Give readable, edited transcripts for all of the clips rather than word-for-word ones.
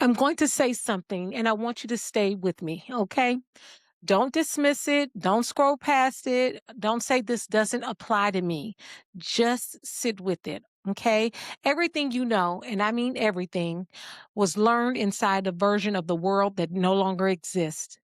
I'm going to say something and I want you to stay with me, okay? Don't dismiss it. Don't scroll past it. Don't say this doesn't apply to me. Just sit with it, okay? Everything you know, and I mean everything, was learned inside a version of the world that no longer exists.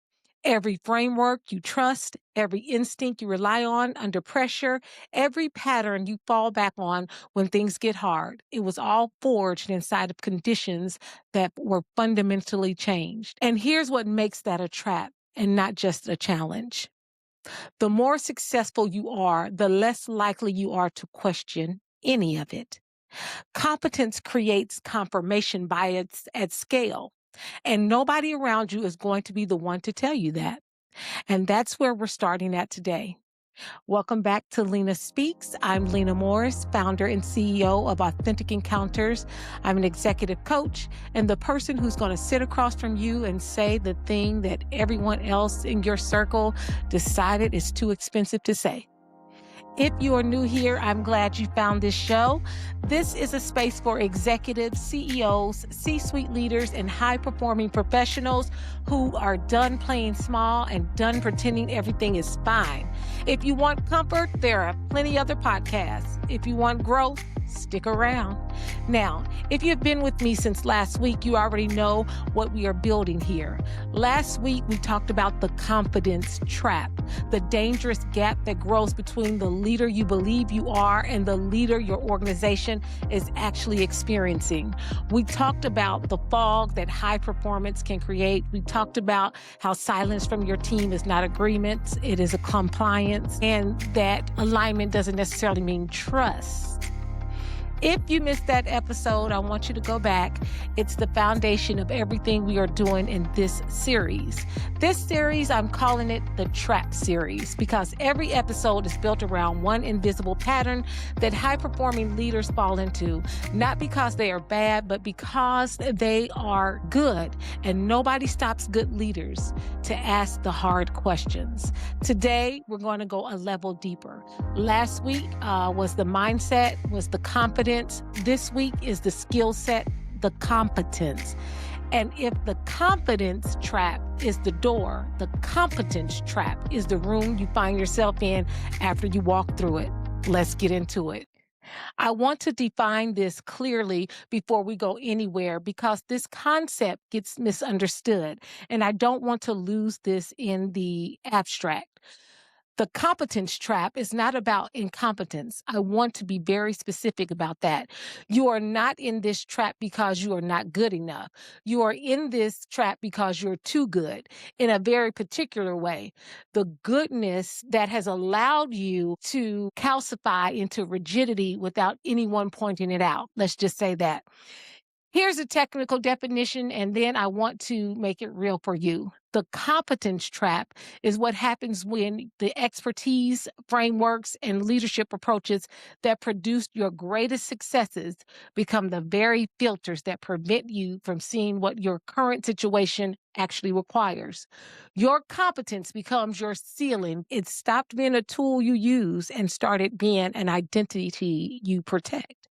Every framework you trust, every instinct you rely on under pressure, every pattern you fall back on when things get hard, it was all forged inside of conditions that were fundamentally changed. And here's what makes that a trap and not just a challenge. The more successful you are, the less likely you are to question any of it. Competence creates confirmation bias at scale. And nobody around you is going to be the one to tell you that. And that's where we're starting at today. Welcome back to Lena Speaks. I'm Lena Morris, founder and CEO of Authentic Encounters. I'm an executive coach and the person who's going to sit across from you and say the thing that everyone else in your circle decided is too expensive to say. If you are new here, I'm glad you found this show. This is a space for executives, CEOs, C-suite leaders, and high-performing professionals who are done playing small and done pretending everything is fine. If you want comfort, there are plenty other podcasts. If you want growth, stick around. Now, if you've been with me since last week, you already know what we are building here. Last week, we talked about the confidence trap, the dangerous gap that grows between the leader you believe you are and the leader your organization is actually experiencing. We talked about the fog that high performance can create. We talked about how silence from your team is not agreement, it is a compliance, and that alignment doesn't necessarily mean trust. If you missed that episode, I want you to go back. It's the foundation of everything we are doing in this series. This series, I'm calling it the Trap Series because every episode is built around one invisible pattern that high-performing leaders fall into, not because they are bad, but because they are good. And nobody stops good leaders to ask the hard questions. Today, we're going to go a level deeper. Last week was the mindset, was the confidence. This week is the skill set, the competence. And if the confidence trap is the door, the competence trap is the room you find yourself in after you walk through it. Let's get into it. I want to define this clearly before we go anywhere because this concept gets misunderstood, and I don't want to lose this in the abstract. The competence trap is not about incompetence. I want to be very specific about that. You are not in this trap because you are not good enough. You are in this trap because you're too good in a very particular way. The goodness that has allowed you to calcify into rigidity without anyone pointing it out. Let's just say that. Here's a technical definition, and then I want to make it real for you. The competence trap is what happens when the expertise, frameworks, and leadership approaches that produced your greatest successes become the very filters that prevent you from seeing what your current situation actually requires. Your competence becomes your ceiling. It stopped being a tool you use and started being an identity you protect.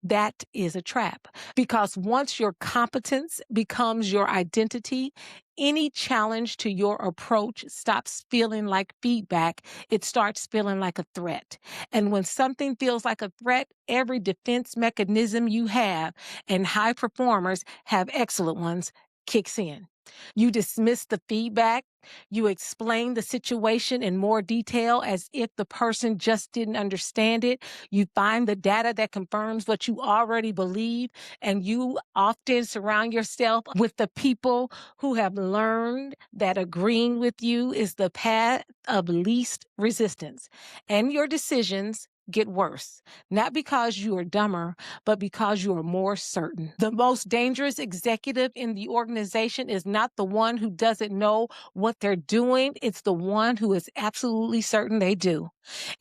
That is a trap because once your competence becomes your identity, any challenge to your approach stops feeling like feedback. It starts feeling like a threat. And when something feels like a threat, every defense mechanism you have, and high performers have excellent ones, kicks in. You dismiss the feedback. You explain the situation in more detail as if the person just didn't understand it. You find the data that confirms what you already believe, and you often surround yourself with the people who have learned that agreeing with you is the path of least resistance. And your decisions get worse, not because you are dumber, but because you are more certain. The most dangerous executive in the organization is not the one who doesn't know what they're doing. It's the one who is absolutely certain they do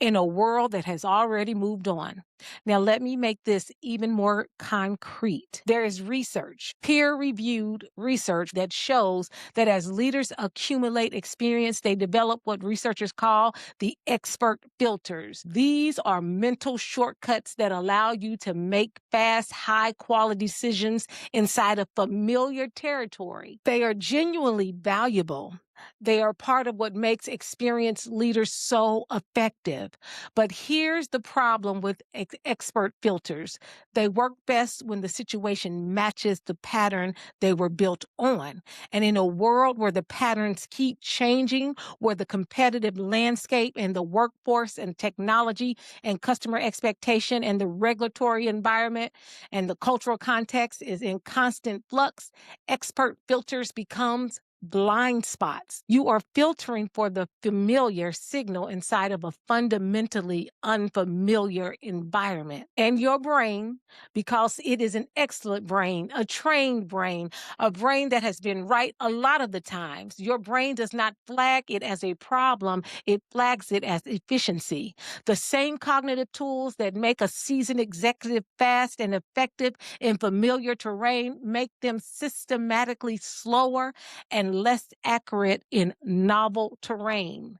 in a world that has already moved on. Now, let me make this even more concrete. There is research, peer-reviewed research that shows that as leaders accumulate experience, they develop what researchers call the expert filters. These are are mental shortcuts that allow you to make fast, high quality decisions inside of familiar territory. They are genuinely valuable. They are part of what makes experienced leaders so effective. But here's the problem with expert filters. They work best when the situation matches the pattern they were built on. And in a world where the patterns keep changing, where the competitive landscape and the workforce and technology and customer expectation and the regulatory environment and the cultural context is in constant flux, expert filters becomes blind spots. You are filtering for the familiar signal inside of a fundamentally unfamiliar environment. And your brain, because it is an excellent brain, a trained brain, a brain that has been right a lot of the times, your brain does not flag it as a problem, it flags it as efficiency. The same cognitive tools that make a seasoned executive fast and effective in familiar terrain make them systematically slower and less accurate in novel terrain.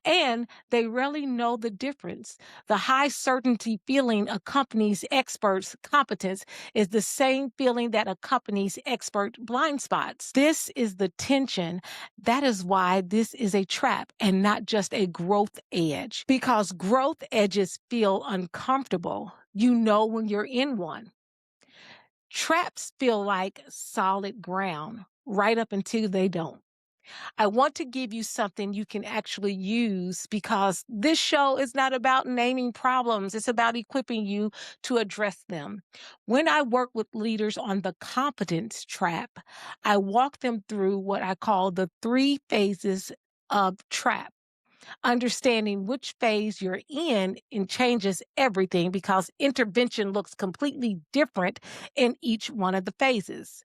And they rarely know the difference. The high certainty feeling accompanies experts' competence is the same feeling that accompanies expert blind spots. This is the tension. That is why this is a trap and not just a growth edge. Because growth edges feel uncomfortable. You know when you're in one. Traps feel like solid ground right up until they don't. I want to give you something you can actually use because this show is not about naming problems. It's about equipping you to address them. When I work with leaders on the competence trap, I walk them through what I call the 3 phases of trap. Understanding which phase you're in changes everything because intervention looks completely different in each one of the phases.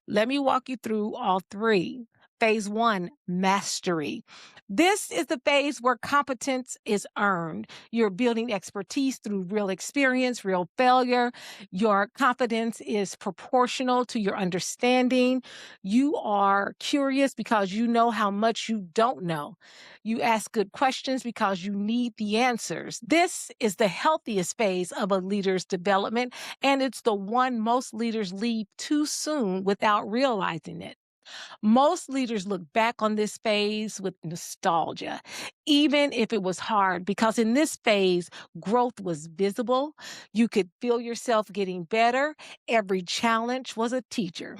Let me walk you through all 3. Phase 1, mastery. This is the phase where competence is earned. You're building expertise through real experience, real failure. Your confidence is proportional to your understanding. You are curious because you know how much you don't know. You ask good questions because you need the answers. This is the healthiest phase of a leader's development, and it's the one most leaders leave too soon without realizing it. Most leaders look back on this phase with nostalgia, even if it was hard, because in this phase, growth was visible. You could feel yourself getting better. Every challenge was a teacher.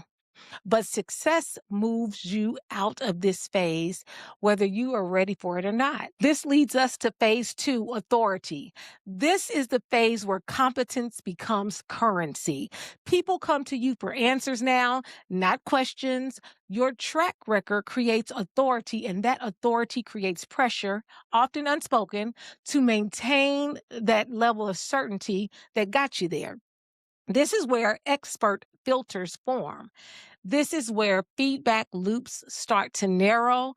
But success moves you out of this phase, whether you are ready for it or not. This leads us to phase 2, authority. This is the phase where competence becomes currency. People come to you for answers now, not questions. Your track record creates authority, and that authority creates pressure, often unspoken, to maintain that level of certainty that got you there. This is where expert filters form. This is where feedback loops start to narrow,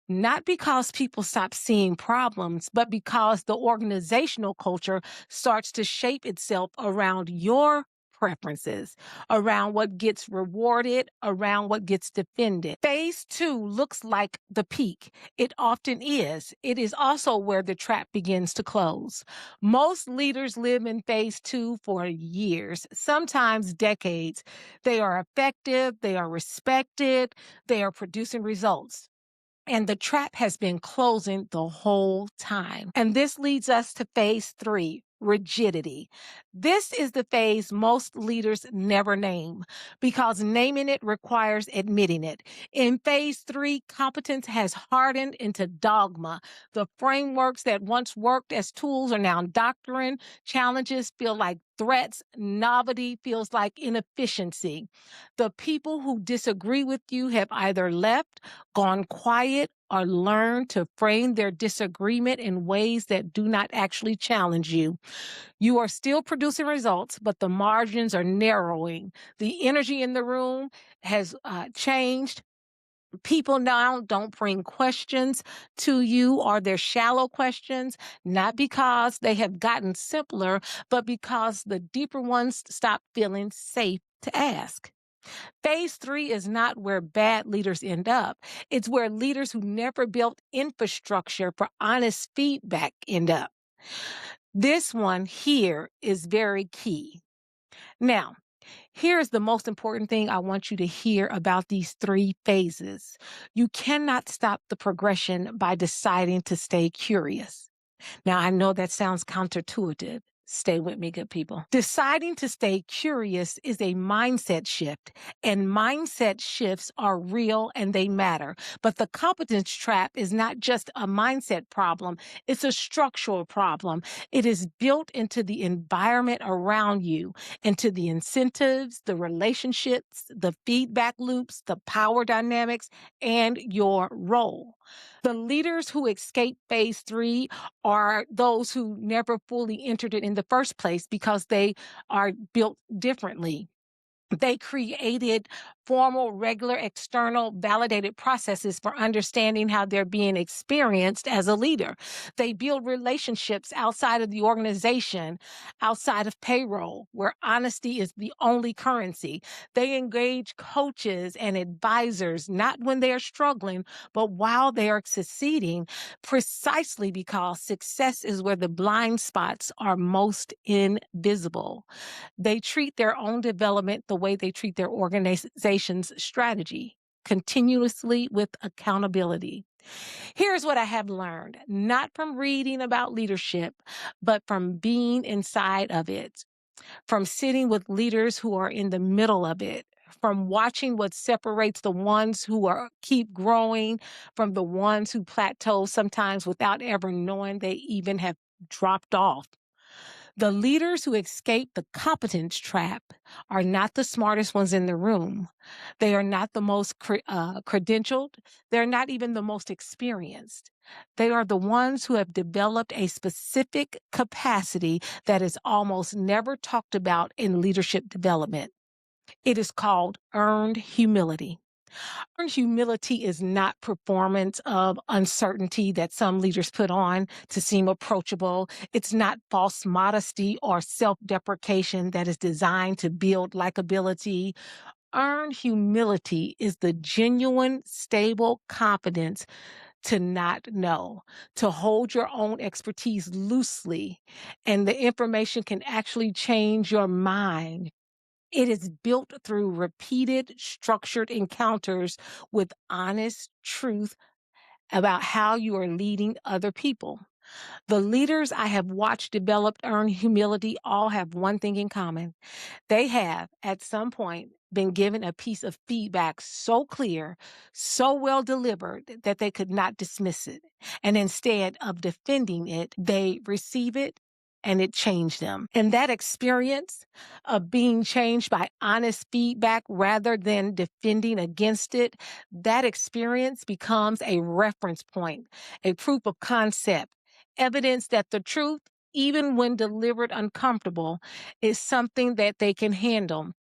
not because people stop seeing problems, but because the organizational culture starts to shape itself around your preferences, around what gets rewarded, around what gets defended. Phase 2 looks like the peak. It often is. It is also where the trap begins to close. Most leaders live in phase 2 for years, sometimes decades. They are effective, they are respected, they are producing results. And the trap has been closing the whole time. And this leads us to phase 3, rigidity. This is the phase most leaders never name because naming it requires admitting it. In phase 3, competence has hardened into dogma. The frameworks that once worked as tools are now doctrine. Challenges feel like threats. Novelty feels like inefficiency. The people who disagree with you have either left, gone quiet, or learned to frame their disagreement in ways that do not actually challenge you. You are still producing results, but the margins are narrowing. The energy in the room has changed. People now don't bring questions to you, or they're shallow questions, not because they have gotten simpler, but because the deeper ones stop feeling safe to ask. Phase 3 is not where bad leaders end up. It's where leaders who never built infrastructure for honest feedback end up. This one here is very key. Now, here's the most important thing I want you to hear about these 3 phases. You cannot stop the progression by deciding to stay curious. Now, I know that sounds counterintuitive. Stay with me, good people. Deciding to stay curious is a mindset shift, and mindset shifts are real and they matter. But the competence trap is not just a mindset problem, it's a structural problem. It is built into the environment around you, into the incentives, the relationships, the feedback loops, the power dynamics, and your role. The leaders who escape phase 3 are those who never fully entered it in the first place because they are built differently. They created formal, regular, external, validated processes for understanding how they're being experienced as a leader. They build relationships outside of the organization, outside of payroll, where honesty is the only currency. They engage coaches and advisors, not when they are struggling, but while they are succeeding, precisely because success is where the blind spots are most invisible. They treat their own development the way they treat their organization's strategy, continuously with accountability. Here's what I have learned, not from reading about leadership, but from being inside of it, from sitting with leaders who are in the middle of it, from watching what separates the ones who are keep growing from the ones who plateau sometimes without ever knowing they even have dropped off. The leaders who escape the competence trap are not the smartest ones in the room. They are not the most credentialed. They're not even the most experienced. They are the ones who have developed a specific capacity that is almost never talked about in leadership development. It is called earned humility. Humility is not performance of uncertainty that some leaders put on to seem approachable. It's not false modesty or self-deprecation that is designed to build likability. Earned humility is the genuine, stable confidence to not know, to hold your own expertise loosely, and the information can actually change your mind. It is built through repeated, structured encounters with honest truth about how you are leading other people. The leaders I have watched develop earned humility all have one thing in common. They have, at some point, been given a piece of feedback so clear, so well delivered that they could not dismiss it. And instead of defending it, they receive it and it changed them. And that experience of being changed by honest feedback rather than defending against it, that experience becomes a reference point, a proof of concept, evidence that the truth, even when delivered uncomfortable, is something that they can handle,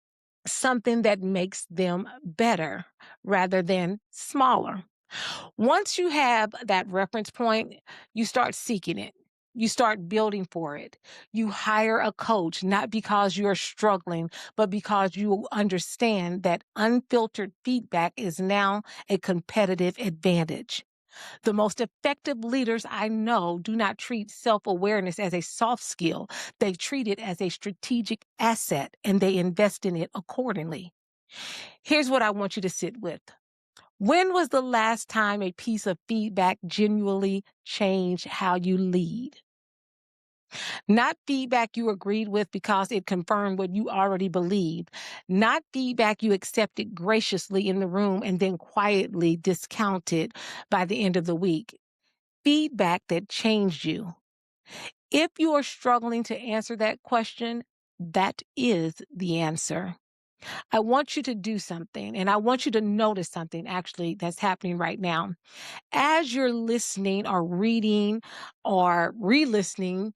something that makes them better rather than smaller. Once you have that reference point, you start seeking it. You start building for it. You hire a coach, not because you're struggling, but because you understand that unfiltered feedback is now a competitive advantage. The most effective leaders I know do not treat self-awareness as a soft skill. They treat it as a strategic asset and they invest in it accordingly. Here's what I want you to sit with. When was the last time a piece of feedback genuinely changed how you lead? Not feedback you agreed with because it confirmed what you already believed. Not feedback you accepted graciously in the room and then quietly discounted by the end of the week. Feedback that changed you. If you are struggling to answer that question, that is the answer. I want you to do something, and I want you to notice something actually that's happening right now. As you're listening or reading or re-listening,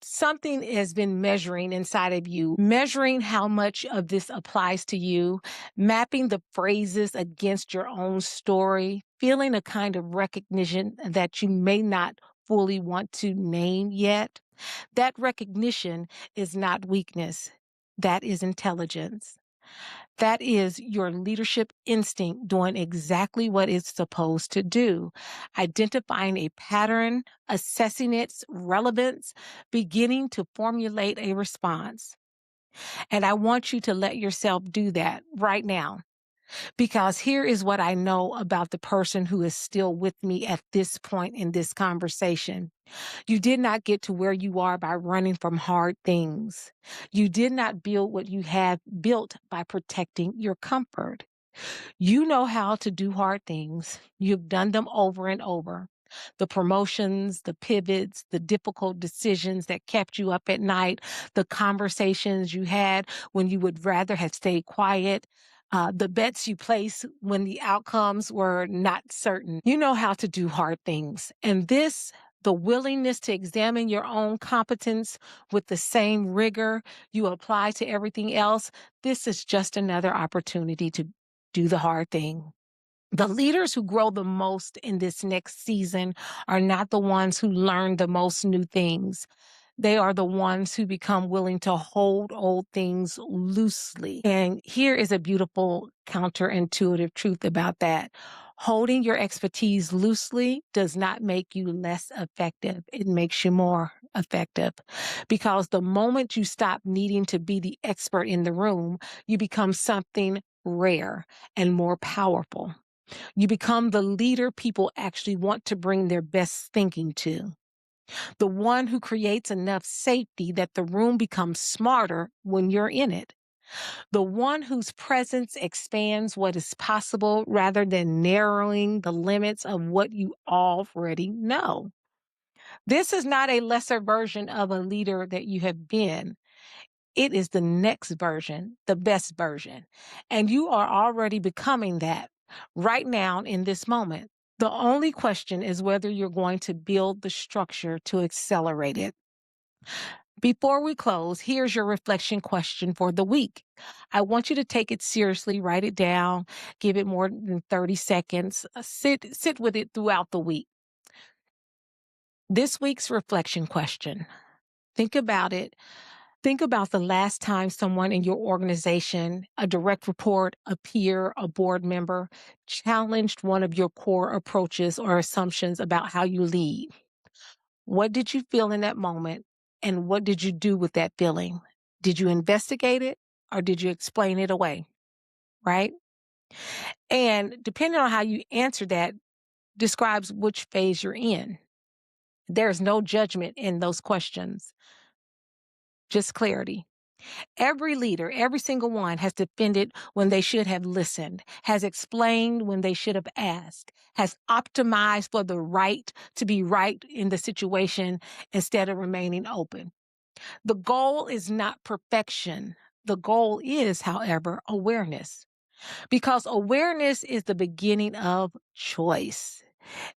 something has been measuring inside of you, measuring how much of this applies to you, mapping the phrases against your own story, feeling a kind of recognition that you may not fully want to name yet. That recognition is not weakness. That is intelligence. That is your leadership instinct doing exactly what it's supposed to do, identifying a pattern, assessing its relevance, beginning to formulate a response. And I want you to let yourself do that right now. Because here is what I know about the person who is still with me at this point in this conversation. You did not get to where you are by running from hard things. You did not build what you have built by protecting your comfort. You know how to do hard things. You've done them over and over. The promotions, the pivots, the difficult decisions that kept you up at night, the conversations you had when you would rather have stayed quiet, the bets you placed when the outcomes were not certain. You know how to do hard things. And this, the willingness to examine your own competence with the same rigor you apply to everything else, this is just another opportunity to do the hard thing. The leaders who grow the most in this next season are not the ones who learn the most new things. They are the ones who become willing to hold old things loosely. And here is a beautiful counterintuitive truth about that. Holding your expertise loosely does not make you less effective. It makes you more effective. Because the moment you stop needing to be the expert in the room, you become something rare and more powerful. You become the leader people actually want to bring their best thinking to. The one who creates enough safety that the room becomes smarter when you're in it. The one whose presence expands what is possible rather than narrowing the limits of what you already know. This is not a lesser version of a leader that you have been. It is the next version, the best version. And you are already becoming that right now in this moment. The only question is whether you're going to build the structure to accelerate it. Before we close, here's your reflection question for the week. I want you to take it seriously, write it down, give it more than 30 seconds, sit with it throughout the week. This week's reflection question. Think about it. Think about the last time someone in your organization, a direct report, a peer, a board member, challenged one of your core approaches or assumptions about how you lead. What did you feel in that moment? And what did you do with that feeling? Did you investigate it or did you explain it away? Right? And depending on how you answer that, describes which phase you're in. There's no judgment in those questions, just clarity. Every leader, every single one has defended when they should have listened, has explained when they should have asked, has optimized for the right to be right in the situation instead of remaining open. The goal is not perfection. The goal is, however, awareness, because awareness is the beginning of choice.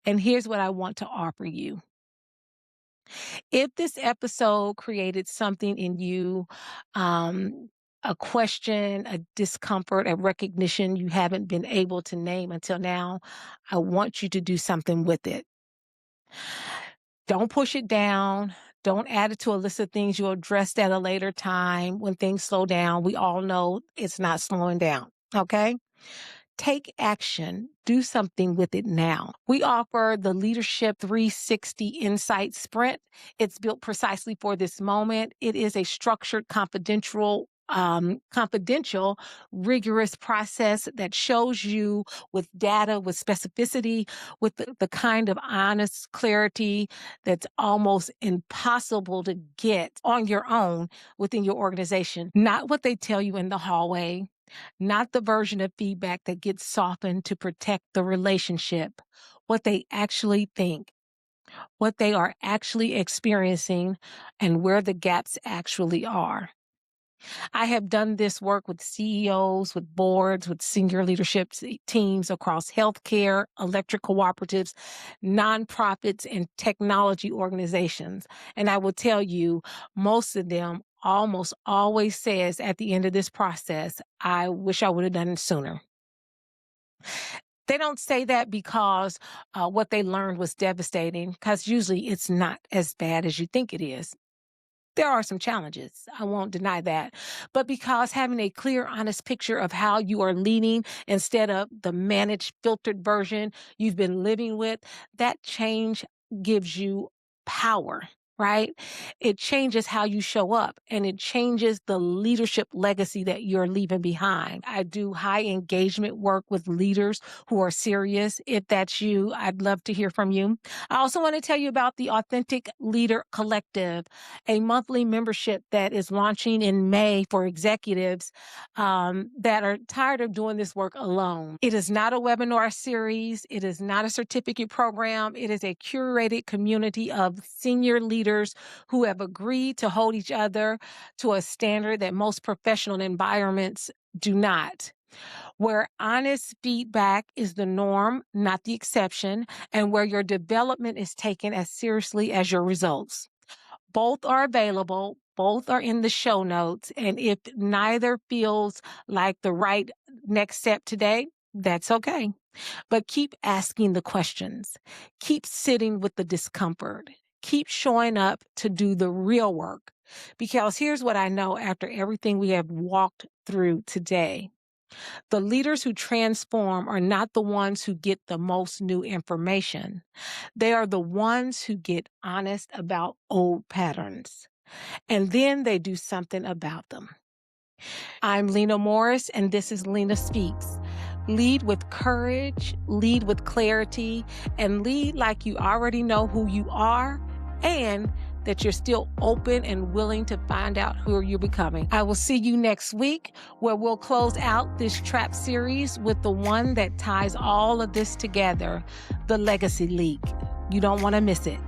And here's what I want to offer you. If this episode created something in you, a question, a discomfort, a recognition you haven't been able to name until now, I want you to do something with it. Don't push it down. Don't add it to a list of things you'll address at a later time when things slow down. We all know it's not slowing down. Okay? Take action. Do something with it now. We offer the Leadership 360 Insight Sprint. It's built precisely for this moment. It is a structured, confidential, rigorous process that shows you with data, with specificity, with the kind of honest clarity that's almost impossible to get on your own within your organization. Not what they tell you in the hallway, not the version of feedback that gets softened to protect the relationship, what they actually think, what they are actually experiencing, and where the gaps actually are. I have done this work with CEOs, with boards, with senior leadership teams across healthcare, electric cooperatives, nonprofits, and technology organizations. And I will tell you, most of them almost always says at the end of this process, I wish I would have done it sooner. They don't say that because what they learned was devastating, because usually it's not as bad as you think it is. There are some challenges. I won't deny that. But because having a clear, honest picture of how you are leading instead of the managed, filtered version you've been living with, that change gives you power, right? It changes how you show up and it changes the leadership legacy that you're leaving behind. I do high engagement work with leaders who are serious. If that's you, I'd love to hear from you. I also want to tell you about the Authentic Leader Collective, a monthly membership that is launching in May for executives that are tired of doing this work alone. It is not a webinar series. It is not a certificate program. It is a curated community of senior leaders who have agreed to hold each other to a standard that most professional environments do not, where honest feedback is the norm, not the exception, and where your development is taken as seriously as your results. Both are available. Both are in the show notes. And if neither feels like the right next step today, that's okay. But keep asking the questions. Keep sitting with the discomfort. Keep showing up to do the real work. Because here's what I know after everything we have walked through today. The leaders who transform are not the ones who get the most new information. They are the ones who get honest about old patterns. And then they do something about them. I'm Lena Morris, and this is Lena Speaks. Lead with courage, lead with clarity, and lead like you already know who you are and that you're still open and willing to find out who you're becoming. I will see you next week where we'll close out this trap series with the one that ties all of this together, the legacy leak. You don't want to miss it.